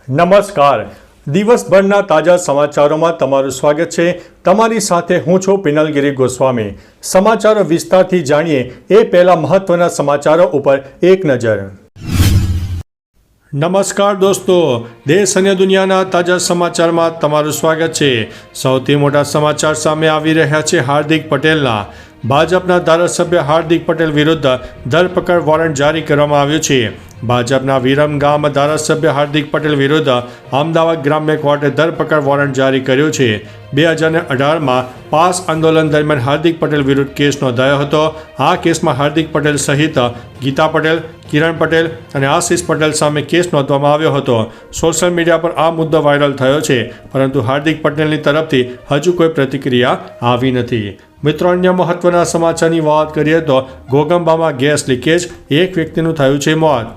નમસ્કાર. દિવસભરના તાજા સમાચારોમાં તમારું સ્વાગત છે. તમારી સાથે હું છું પિનલગીરી ગોસ્વામી. સમાચારો વિસ્તારથી જાણીએ એ પહેલા મહત્વના સમાચારો ઉપર એક નજર. નમસ્કાર દોસ્તો, દેશ અને દુનિયાના તાજા સમાચારમાં તમારું સ્વાગત છે. સૌથી મોટા સમાચાર સામે આવી રહ્યા છે હાર્દિક પટેલના. ભાજપના ધારાસભ્ય હાર્દિક પટેલ વિરુદ્ધ ધરપકડ વોરંટ જારી કરવામાં આવ્યું છે. ભાજપના વિરમગામ ધારાસભ્ય હાર્દિક પટેલ વિરુદ્ધ અમદાવાદ ગ્રામ્ય કોર્ટે ધરપકડ વોરંટ જારી કર્યું છે. 2018માં પાસ આંદોલન દરમિયાન હાર્દિક પટેલ વિરુદ્ધ કેસ નોંધાયો હતો. આ કેસમાં હાર્દિક પટેલ સહિત ગીતા પટેલ, કિરણ પટેલ અને આશિષ પટેલ સામે કેસ નોંધવામાં આવ્યો હતો. સોશિયલ મીડિયા પર આ મુદ્દો વાયરલ થયો છે, પરંતુ હાર્દિક પટેલની તરફથી હજુ કોઈ પ્રતિક્રિયા આવી નથી. મિત્રો, અન્ય મહત્વના સમાચારની વાત કરીએ તો ઘોગંબામાં ગેસ લીકેજ, એક વ્યક્તિનું થયું છે મોત.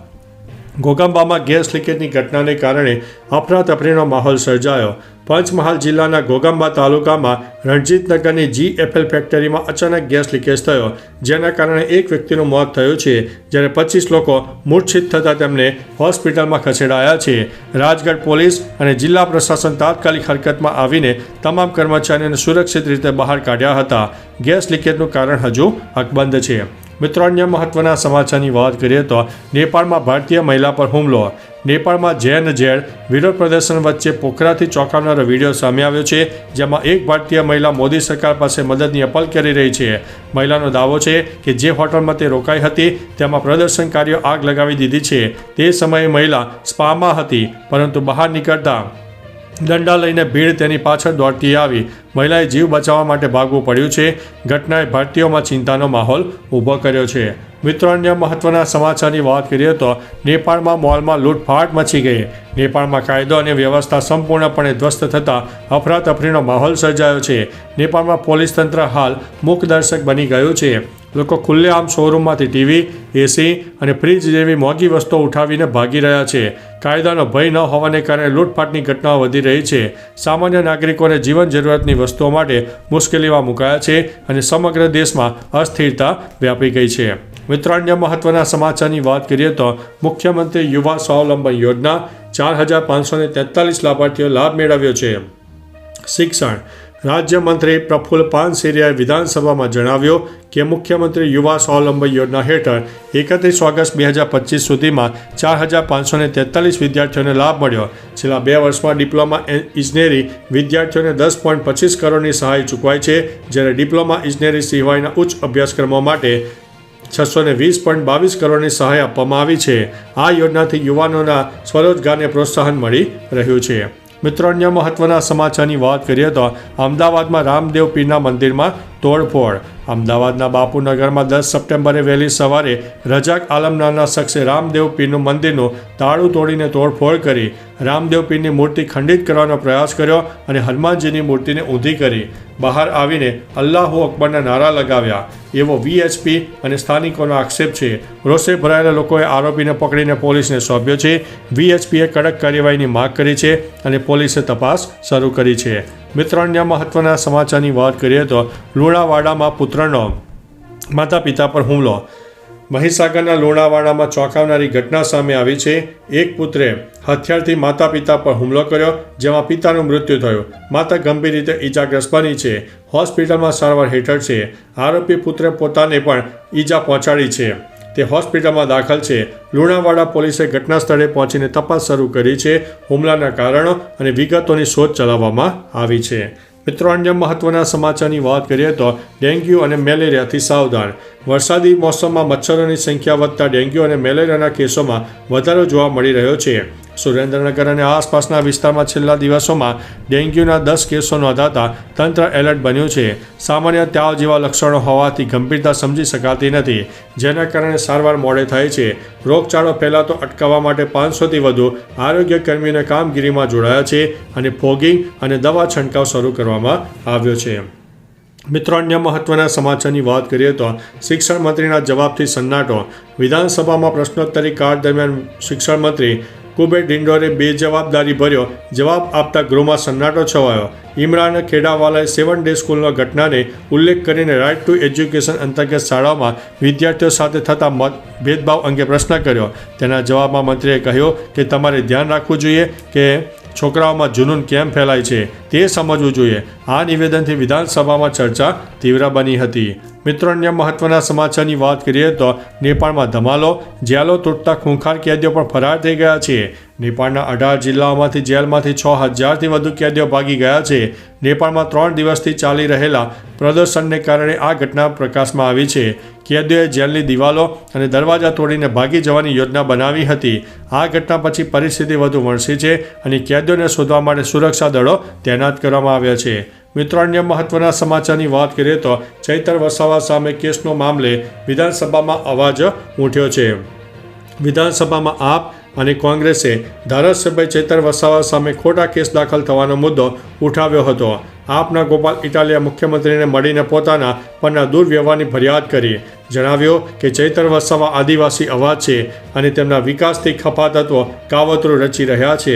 ઘોગંબામાં ગેસ લીકેજની ઘટનાને કારણે અફરાતફરીનો માહોલ સર્જાયો. પંચમહાલ જિલ્લાના ઘોગંબા તાલુકામાં રણજીતનગરની GFL ફેક્ટરીમાં અચાનક ગેસ લીકેજ થયો, જેના કારણે એક વ્યક્તિનું મોત થયું છે, જ્યારે 25 લોકો મૂર્છિત થતાં તેમને હોસ્પિટલમાં ખસેડાયા છે. રાજગઢ પોલીસ અને જિલ્લા પ્રશાસન તાત્કાલિક હરકતમાં આવીને તમામ કર્મચારીઓને સુરક્ષિત રીતે બહાર કાઢ્યા હતા. ગેસ લીકેજનું કારણ હજુ અકબંધ છે. મિત્રો, અન્ય મહત્વના સમાચારની વાત કરીએ તો નેપાળમાં ભારતીય મહિલા પર હુમલો. નેપાળમાં જેએનઝેડ વિરોધ પ્રદર્શન વચ્ચે પોખરાથી ચોંકાવનારો વિડીયો સામે આવ્યો છે, જેમાં એક ભારતીય મહિલા મોદી સરકાર પાસે મદદની અપીલ કરી રહી છે. મહિલાનો દાવો છે કે જે હોટલમાં તે રોકાઈ હતી તેમાં પ્રદર્શનકારીઓ આગ લગાવી દીધી છે. તે સમયે મહિલા સ્પામાં હતી, પરંતુ બહાર નીકળતા દંડા લઈને ભીડ તેની પાછળ દોડતી આવી. મહિલાએ જીવ બચાવવા માટે ભાગવું પડ્યું છે. ઘટનાએ ભારતીયોમાં ચિંતાનો માહોલ ઊભો કર્યો છે. મિત્રો, અન્ય મહત્વના સમાચારની વાત કરીએ તો નેપાળમાં મોલમાં લૂંટફાટ મચી ગઈ. નેપાળમાં કાયદો અને વ્યવસ્થા સંપૂર્ણપણે ધ્વસ્ત થતાં અફરાતફરીનો માહોલ સર્જાયો છે. નેપાળમાં પોલીસ તંત્ર હાલ મૂકદર્શક બની ગયું છે. લોકો ખુલ્લેઆમ શોરૂમમાંથી ટીવી, એસી અને ફ્રીજ જેવી મોંઘી વસ્તુઓ ઉઠાવીને ભાગી રહ્યા છે. કાયદાનો ભય ન હોવાને કારણે લૂંટફાટની ઘટનાઓ વધી રહી છે. સામાન્ય નાગરિકોને જીવન જરૂરિયાતની વસ્તુઓ માટે મુશ્કેલીમાં મુકાયા છે અને સમગ્ર દેશમાં અસ્થિરતા વ્યાપી ગઈ છે. મિત્રો, અન્ય મહત્વના સમાચારની વાત કરીએ તો મુખ્યમંત્રી યુવા સ્વાવલંબન યોજના 4543 લાભાર્થીઓ લાભ મેળવ્યો છે. શિક્ષણ રાજ્યમંત્રી પ્રફુલ્લ પાનસેરિયાએ વિધાનસભામાં જણાવ્યું કે મુખ્યમંત્રી યુવા સ્વાવલંબન યોજના હેઠળ 31 ઓગસ્ટ 2025 સુધીમાં 4543 વિદ્યાર્થીઓને લાભ મળ્યો. છેલ્લા 2 વર્ષમાં ડિપ્લોમા ઇજનેરી વિદ્યાર્થીઓને 10.25 કરોડની સહાય ચૂકવાઈ છે, જ્યારે ડિપ્લોમા ઇજનેરી સિવાયના ઉચ્ચ અભ્યાસક્રમો માટે 620.22 કરોડની સહાય આપવામાં આવી છે. આ યોજનાથી યુવાનોના સ્વરોજગારને પ્રોત્સાહન મળી રહ્યું છે. મિત્રો, અન્ય મહત્વના સમાચારની વાત કરીએ તો અમદાવાદમાં રામદેવ પીરના મંદિરમાં તોડફોડ. અમદાવાદના બાપુનગરમાં 10 સપ્ટેમ્બરે વહેલી સવારે રજાક આલમ નામના શખ્સે રામદેવ પીરનું મંદિરનું તાળું તોડીને તોડફોડ કરી. રામદેવ પીરની મૂર્તિ ખંડિત કરવાનો પ્રયાસ કર્યો અને હનુમાનજીની મૂર્તિને ઊંધી કરી. બહાર આવીને અલ્લાહુ અકબરના નારા લગાવ્યા એવો VHP અને સ્થાનિકોનો આક્ષેપ છે. રોષે ભરાયેલા લોકોએ આરોપીને પકડીને પોલીસને સોંપ્યો છે. VHPએ કડક કાર્યવાહીની માંગ કરી છે અને પોલીસે તપાસ શરૂ કરી છે. મિત્રો, અન્ય મહત્વના સમાચારની વાત કરીએ તો લુણાવાડામાં પુત્રનો માતા પિતા પર હુમલો. મહીસાગરના લુણાવાડામાં ચોંકાવનારી ઘટના સામે આવી છે. એક પુત્રે હથિયારથી માતા પિતા પર હુમલો કર્યો, જેમાં પિતાનું મૃત્યુ થયું. માતા ગંભીર રીતે ઈજાગ્રસ્ત બની છે. હોસ્પિટલમાં સારવાર હેઠળ છે. આરોપી પુત્રે પોતાને પણ ઈજા પહોંચાડી છે. તે હોસ્પિટલમાં દાખલ છે. લુણાવાડા પોલીસે ઘટના સ્થળે પહોંચીને તપાસ શરૂ કરી છે. હુમલાના કારણો અને વિગતોની શોધ ચલાવવામાં આવી છે. મિત્રો, અન્ય મહત્વના સમાચારની વાત કરીએ તો ડેન્ગ્યુ અને મેલેરિયાથી સાવધાન. વરસાદી મોસમમાં મચ્છરોની સંખ્યા વધતા ડેન્ગ્યુ અને મેલેરિયાના કેસોમાં વધારો જોવા મળી રહ્યો છે. સુરેન્દ્રનગર અને આસપાસના વિસ્તારમાં છેલ્લા દિવસોમાં ડેન્ગ્યુના 10 કેસો નોંધાતા તંત્ર એલર્ટ બન્યું છે. સામાન્ય તાવ જેવા લક્ષણો હોવાથી ગંભીરતા સમજી શકાતી નથી, જેના કારણે સારવાર મોડે થાય છે. રોગચાળો ફેલાતો અટકાવવા માટે 500થી વધુ આરોગ્ય કર્મીઓને કામગીરીમાં જોડાયા છે અને ફોગિંગ અને દવા છંટકાવ શરૂ કરવામાં આવ્યો છે. મિત્રો, અન્ય મહત્વના સમાચારની વાત કરીએ તો શિક્ષણ મંત્રીના જવાબથી સન્નાટો. વિધાનસભામાં પ્રશ્નોત્તરી કાળ દરમિયાન શિક્ષણ મંત્રી કુબેર ડિંડોરે બેજવાબદારી ભર્યો જવાબ આપતા ગૃહમાં સન્નાટો છવાયો. ઇમરાન ખેડાવાલાએ 7 ડે સ્કૂલનો ઘટનાને ઉલ્લેખ કરીને રાઇટ ટુ એજ્યુકેશન અંતર્ગત શાળાઓમાં વિદ્યાર્થીઓ સાથે થતા ભેદભાવ અંગે પ્રશ્ન કર્યો. તેના જવાબમાં મંત્રીએ કહ્યું કે તમારે ધ્યાન રાખવું જોઈએ કે છોકરાઓમાં જુનૂન કેમ ફેલાય છે તે સમજવું જોઈએ. આ નિવેદનથી વિધાનસભામાં ચર્ચા તીવ્ર બની હતી. મિત્રો, અન્ય મહત્વના સમાચારની વાત કરીએ તો નેપાળમાં ધમાલો, જેલો તૂટતા ખૂંખાર કેદીઓ પણ ફરાર થઈ ગયા છે. નેપાળના 18 જિલ્લાઓમાંથી જેલમાંથી 6000થી વધુ કેદીઓ ભાગી ગયા છે. નેપાળમાં 3 દિવસથી ચાલી રહેલા પ્રદર્શનને કારણે આ ઘટના પ્રકાશમાં આવી છે. કેદીઓએ જેલની દિવાલો અને દરવાજા તોડીને ભાગી જવાની યોજના બનાવી હતી. આ ઘટના પછી પરિસ્થિતિ વધુ વણસી છે અને કેદીઓને શોધવા માટે સુરક્ષા દળો તૈનાત કરવામાં આવ્યા છે. મિત્રો, અન્ય મહત્વના સમાચારની વાત કરીએ તો ચૈતર વસાવા સામે કેસનો મામલે વિધાનસભામાં અવાજ ઉઠ્યો છે. વિધાનસભામાં આપ અને કોંગ્રેસે ધારાસભ્ય ચૈતર વસાવા સામે ખોટા કેસ દાખલ થવાનો મુદ્દો ઉઠાવ્યો હતો. આપના ગોપાલ ઇટાલિયા મુખ્યમંત્રીને મળીને પોતાના પરના દુર્વ્યવહારની ફરિયાદ કરી. જણાવ્યું કે ચૈતર વસાવા આદિવાસી અવાજ છે અને તેમના વિકાસથી ખફા તત્વો કાવતરું રચી રહ્યા છે.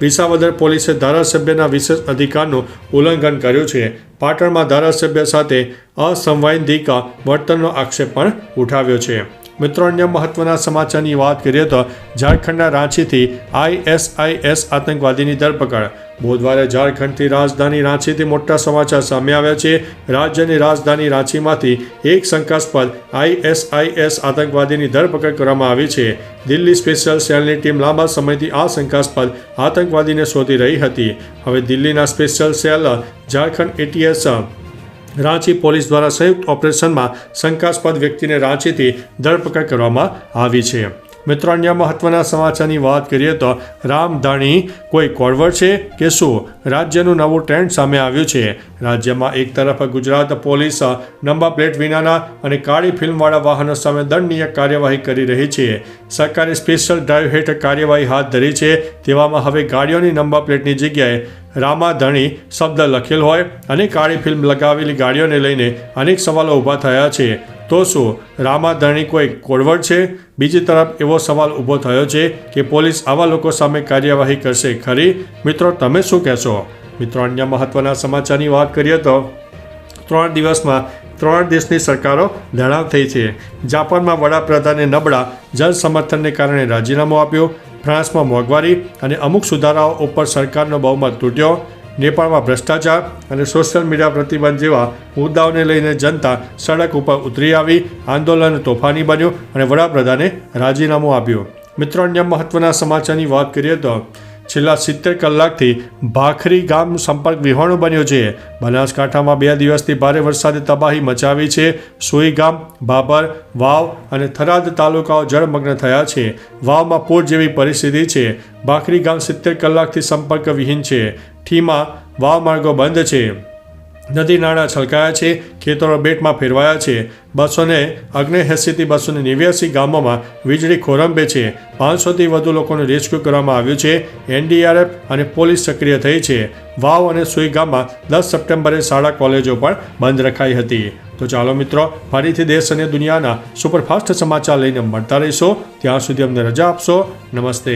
વિસાવદર પોલીસે ધારાસભ્યના વિશેષ અધિકારનું ઉલ્લંઘન કર્યું છે. પાટણમાં ધારાસભ્ય સાથે અસંવૈધાનિક વર્તનનો આક્ષેપ પણ ઉઠાવ્યો છે. મિત્રો, અન્ય મહત્વના સમાચારની વાત કરીએ તો ઝારખંડના રાંચીથી ISIS આતંકવાદીની ધરપકડ. બુધવારે ઝારખંડથી રાજધાની રાંચીથી મોટા સમાચાર સામે આવ્યા છે. રાજ્યની રાજધાની રાંચીમાંથી એક શંકાસ્પદ ISIS આતંકવાદીની ધરપકડ કરવામાં આવી છે. દિલ્હી સ્પેશિયલ સેલની ટીમ લાંબા સમયથી આ શંકાસ્પદ આતંકવાદીને શોધી રહી હતી. હવે દિલ્હીના special cell Jharkhand ATS Ranchi police દ્વારા સંયુક્ત ઓપરેશનમાં શંકાસ્પદ વ્યક્તિને રાંચીથી ધરપકડ કરવામાં આવી છે. મિત્રો, અન્ય મહત્વના સમાચારની વાત કરીએ તો રામધાણી કોઈ કોળવર છે કે શું? રાજ્યનું નવું ટ્રેન્ડ સામે આવ્યું છે. રાજ્યમાં એક તરફ ગુજરાત પોલીસ નંબર પ્લેટ વિનાના અને કાળી ફિલ્મવાળા વાહનો સામે દંડનીય કાર્યવાહી કરી રહી છે. સરકારે સ્પેશિયલ ડ્રાઈવ હેઠળ કાર્યવાહી હાથ ધરી છે. તેવામાં હવે ગાડીઓની નંબર પ્લેટની જગ્યાએ રામાધણી શબ્દ લખેલ હોય અને કાળી ફિલ્મ લગાવેલી ગાડીઓને લઈને અનેક સવાલો ઊભા થયા છે. તો શું રામાધણી કોઈ કોળવડ છે? બીજી તરફ એવો સવાલ ઊભો થયો છે કે પોલીસ આવા લોકો સામે કાર્યવાહી કરશે ખરી? મિત્રો, તમે શું કહેશો? મિત્રો, અન્ય મહત્વના સમાચારની વાત કરીએ તો 3 દિવસમાં 3 દેશની સરકારો લડાવ થઈ છે. જાપાનમાં વડાપ્રધાને નબળા જન સમર્થનને કારણે રાજીનામું આપ્યું. ફ્રાન્સમાં મોંઘવારી અને અમુક સુધારાઓ ઉપર સરકારનો બહુમત તૂટ્યો. નેપાળમાં ભ્રષ્ટાચાર અને સોશિયલ મીડિયા પ્રતિબંધ જેવા મુદ્દાઓને લઈને જનતા સડક ઉપર ઉતરી આવી. આંદોલન તોફાની બન્યું અને વડાપ્રધાને રાજીનામું આપ્યું. મિત્રો, અન્ય મહત્વના સમાચારની વાત કરીએ તો છેલ્લા 70 કલાકથી ભાખરી ગામ સંપર્ક વિહોણું બન્યું છે. બનાસકાંઠામાં 2 દિવસથી ભારે વરસાદે તબાહી મચાવી છે. સોઈ ગામ, બાબર, વાવ અને થરાદ તાલુકાઓ જળમગ્ન થયા છે. વાવમાં પૂર જેવી પરિસ્થિતિ છે. ભાખરી ગામ 70 કલાકથી સંપર્ક વિહીન છે. ઠીમાં વાવ માર્ગો બંધ છે. નદી નાળા છલકાયા છે. ખેતરો બેટમાં ફેરવાયા છે. 280થી 289 ગામોમાં વીજળી ખોરંભે છે. 500થી વધુ લોકોનું રેસ્ક્યુ કરવામાં આવ્યું છે. NDRF અને પોલીસ સક્રિય થઈ છે. વાવ અને સુઈ ગામમાં 10 સપ્ટેમ્બરે શાળા કોલેજો પણ બંધ રખાઈ હતી. તો ચાલો મિત્રો, ફરીથી દેશ અને દુનિયાના સુપરફાસ્ટ સમાચાર લઈને મળતા રહીશો. ત્યાં સુધી અમને રજા આપશો. નમસ્તે.